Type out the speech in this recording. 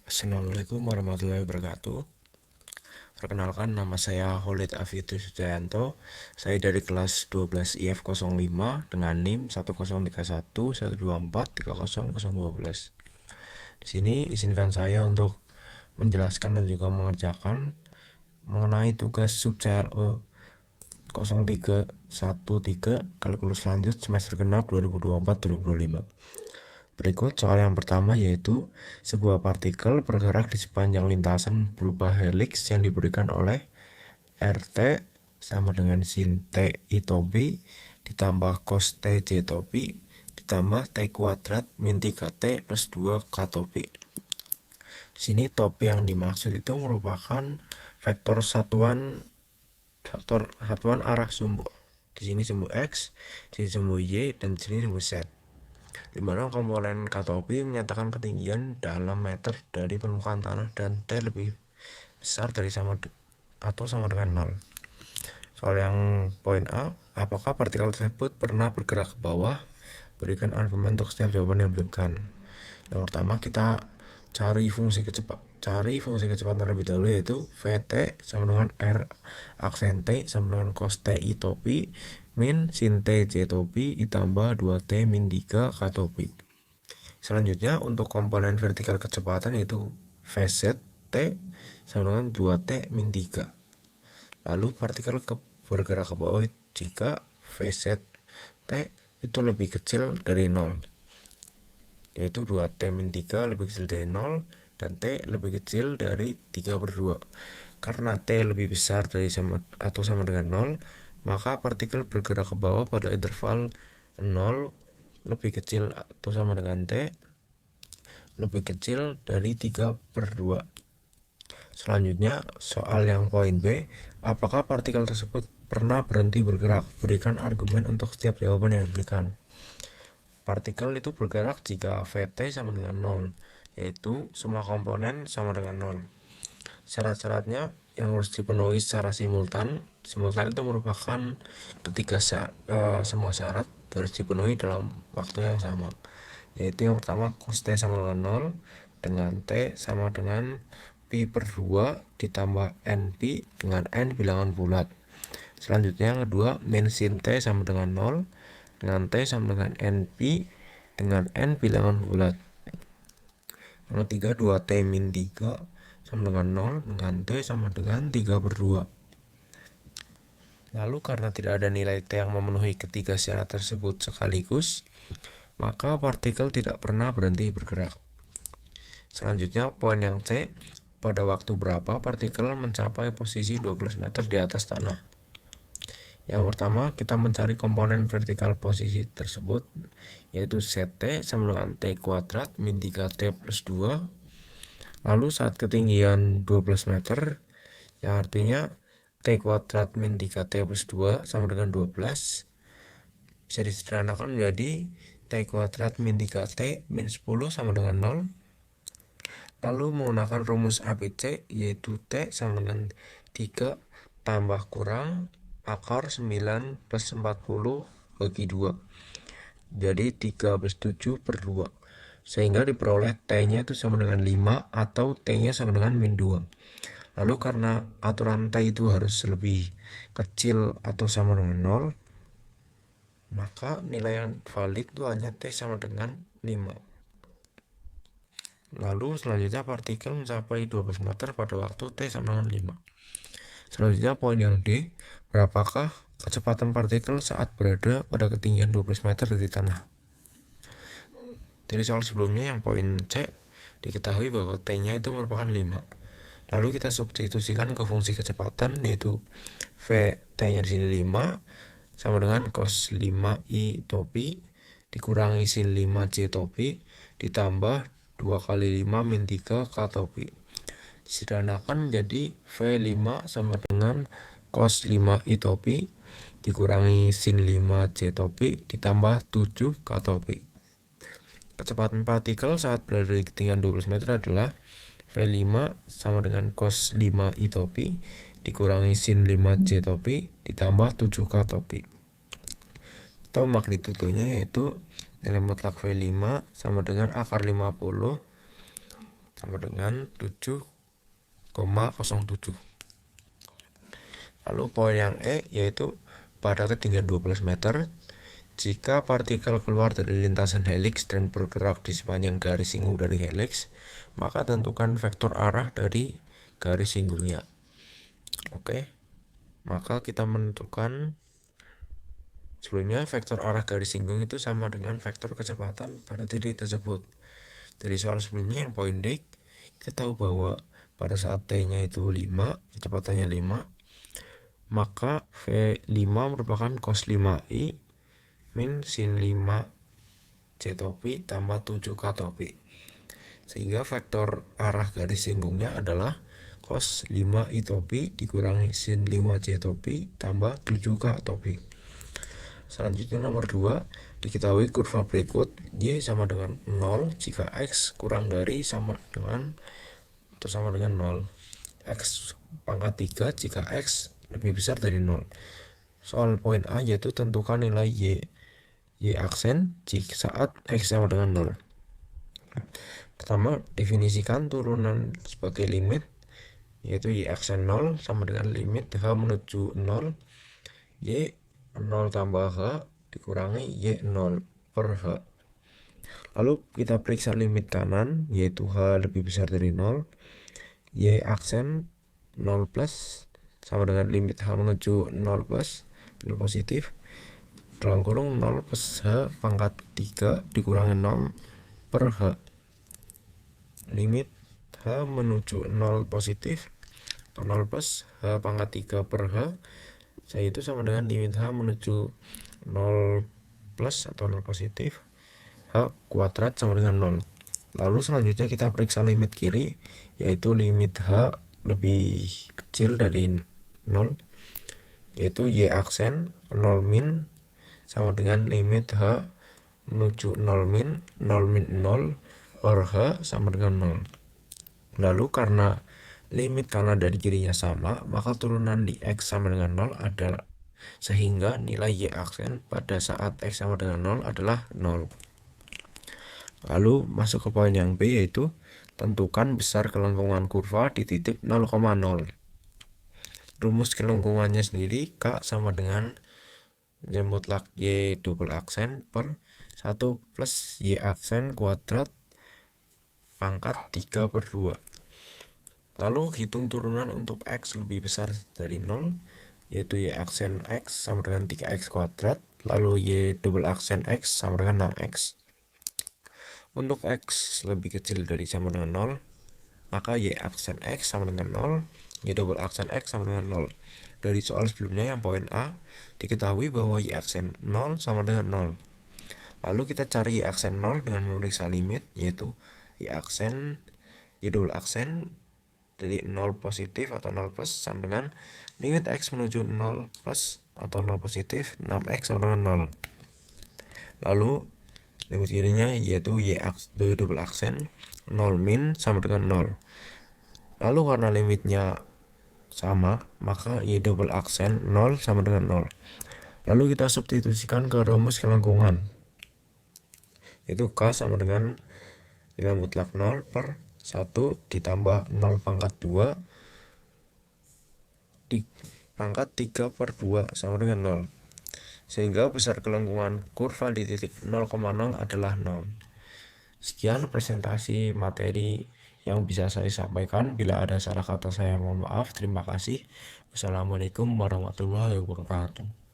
Assalamualaikum warahmatullahi wabarakatuh. Perkenalkan, nama saya Holid Afitus Sujayanto. Saya dari kelas 12 IF 05 dengan NIM 103112430012. Di sini izinkan saya untuk menjelaskan dan juga mengerjakan mengenai tugas sub CRO 0313 kalkulus lanjut semester genap 2024-2025. Berikut soal yang pertama, yaitu sebuah partikel bergerak di sepanjang lintasan berupa helix yang diberikan oleh RT sama dengan sin T I topi ditambah cos T J topi ditambah T kuadrat min 3T plus 2 K topi. Di sini topi yang dimaksud itu merupakan vektor satuan arah sumbu. Di sini sumbu X, di sini sumbu Y, dan di sini sumbu Z. Di mana komponen K-topi menyatakan ketinggian dalam meter dari permukaan tanah dan T lebih besar dari sama dengan 0. Soal yang poin A, apakah partikel tersebut pernah bergerak ke bawah? Berikan argumen untuk setiap jawaban yang diberikan. Yang pertama, kita cari fungsi kecepatan terlebih dahulu, yaitu Vt sama dengan R aksen T sama dengan cos T I topi min sin T J topi ditambah 2T min 3 K topi. Selanjutnya untuk komponen vertikal kecepatan, yaitu Vz T sama dengan 2T min 3. Lalu partikel bergerak ke bawah jika Vz T itu lebih kecil dari 0, yaitu 2T min 3 lebih kecil dari 0 dan T lebih kecil dari 3/2. Karena T lebih besar dari sama dengan 0, maka partikel bergerak ke bawah pada interval 0 lebih kecil atau sama dengan T lebih kecil dari 3/2. Selanjutnya soal yang poin B, apakah partikel tersebut pernah berhenti bergerak? Berikan argumen untuk setiap jawaban yang diberikan. Partikel itu bergerak jika Vt sama dengan 0, yaitu semua komponen sama dengan 0. Syarat-syaratnya yang harus dipenuhi secara simultan itu merupakan semua syarat harus dipenuhi dalam waktu yang sama, yaitu yang pertama cos T sama dengan 0 dengan T sama dengan pi/2 ditambah NP dengan N bilangan bulat. Selanjutnya yang kedua min sin T sama dengan 0 dengan T sama dengan NP dengan N bilangan bulat. Yang ketiga 2T min 3 sama dengan 0 dengan T sama dengan 3/2. Lalu karena tidak ada nilai T yang memenuhi ketiga syarat tersebut sekaligus, maka partikel tidak pernah berhenti bergerak. Selanjutnya poin yang C, pada waktu berapa partikel mencapai posisi 12 meter di atas tanah? Yang pertama, kita mencari komponen vertikal posisi tersebut, yaitu Zt sama dengan T kuadrat min 3T plus 2. Lalu saat ketinggian 12 meter, yang artinya T kuadrat min 3T plus 2 sama dengan 12, bisa disederhanakan menjadi T kuadrat min 3T min 10 sama dengan 0. Lalu menggunakan rumus ABC, yaitu T sama dengan 3 tambah kurang akar 9 plus 40 bagi 2, jadi 3/7/2, sehingga diperoleh T-nya itu sama dengan 5 atau T-nya sama dengan min 2. Lalu karena aturan T itu harus lebih kecil atau sama dengan 0, maka nilai yang valid itu hanya T sama dengan 5. Lalu selanjutnya partikel mencapai 12 meter pada waktu T sama dengan 5. Selanjutnya poin yang D, berapakah kecepatan partikel saat berada pada ketinggian 12 meter dari tanah? Dari soal sebelumnya yang poin C, diketahui bahwa T-nya itu merupakan 5. Lalu kita substitusikan ke fungsi kecepatan, yaitu V T-nya di sini 5 sama dengan cos 5I topi dikurangi sin 5J topi ditambah 2 kali 5 min 3 K topi. Disederhanakan menjadi V5 sama dengan cos 5I topi dikurangi sin 5J topi ditambah 7 K topi. Kecepatan partikel saat berada di ketinggian 12 meter adalah V5 sama dengan cos 5I topi dikurangi sin 5J topi ditambah 7K topi. Atau magnitudenya yaitu nilai mutlak V5 sama dengan akar 50 sama dengan 7,07. Lalu poin yang E yaitu pada ketinggian 12 meter, jika partikel keluar dari lintasan heliks dan bergerak di sepanjang garis singgung dari heliks, maka tentukan vektor arah dari garis singgungnya. Oke, maka kita menentukan sebelumnya vektor arah garis singgung itu sama dengan vektor kecepatan pada titik tersebut. Dari soal sebelumnya yang poin D, kita tahu bahwa pada saat T-nya itu 5, kecepatannya 5, maka V5 merupakan cos 5i min sin 5 j topi tambah 7k topi. Sehingga vektor arah garis singgungnya adalah cos 5i topi dikurangi sin 5j topi tambah 7k topi. Selanjutnya nomor 2, diketahui kurva berikut y sama dengan 0 jika x kurang dari sama dengan atau sama dengan 0, x pangkat 3 jika x lebih besar dari 0. Soal poin A yaitu tentukan nilai y aksen jika saat x sama dengan 0. Pertama, definisikan turunan sebagai limit, yaitu y aksen 0 sama dengan limit h menuju 0 y 0 tambah h dikurangi y 0 per h. Lalu kita periksa limit kanan, yaitu h lebih besar dari 0, y aksen 0 plus sama dengan limit h menuju 0 plus 0 positif dalam kurung 0 plus h pangkat 3 dikurangi 0 per h. Limit h menuju 0 positif atau 0 plus h pangkat 3 per h, yaitu sama dengan limit h menuju 0 plus atau 0 positif h kuadrat sama dengan 0. Lalu selanjutnya kita periksa limit kiri, yaitu limit h lebih kecil dari 0, yaitu y aksen 0 min sama dengan limit h menuju 0 min 0 min 0 per h sama dengan 0. Lalu karena limit kanan dan kirinya sama, maka turunan di x sama dengan 0 adalah, sehingga nilai y aksen pada saat x sama dengan 0 adalah 0. Lalu masuk ke poin yang B, yaitu tentukan besar kelengkungan kurva di titik 0,0. Rumus kelengkungannya sendiri K sama dengan y mutlak y double aksen per 1 plus y aksen kuadrat pangkat 3 per 2. Lalu hitung turunan untuk x lebih besar dari 0, yaitu y aksen x sama dengan 3x kuadrat, lalu y double aksen x sama dengan 6x. Untuk x lebih kecil dari sama dengan 0, maka y aksen x sama dengan 0, y double aksen x sama dengan 0. Dari soal sebelumnya yang poin A, diketahui bahwa y aksen 0 sama dengan 0. Lalu kita cari y aksen 0 dengan memeriksa limit, yaitu y aksen y double aksen dari 0 positif atau 0 plus sama dengan limit x menuju 0 plus atau 0 positif 6x sama dengan 0. Lalu limit kirinya yaitu y double aksen 0 min sama dengan 0. Lalu karena limitnya sama, maka y double aksen 0 sama dengan 0. Lalu kita substitusikan ke rumus kelengkungan, yaitu K sama dengan nilai mutlak 0 per 1 ditambah 0 pangkat 2 di pangkat 3 per 2 sama dengan 0. Sehingga besar kelengkungan kurva di titik 0,0 adalah 0. Sekian presentasi materi yang bisa saya sampaikan. Bila ada salah kata saya mohon maaf. Terima kasih. Wassalamualaikum warahmatullahi wabarakatuh.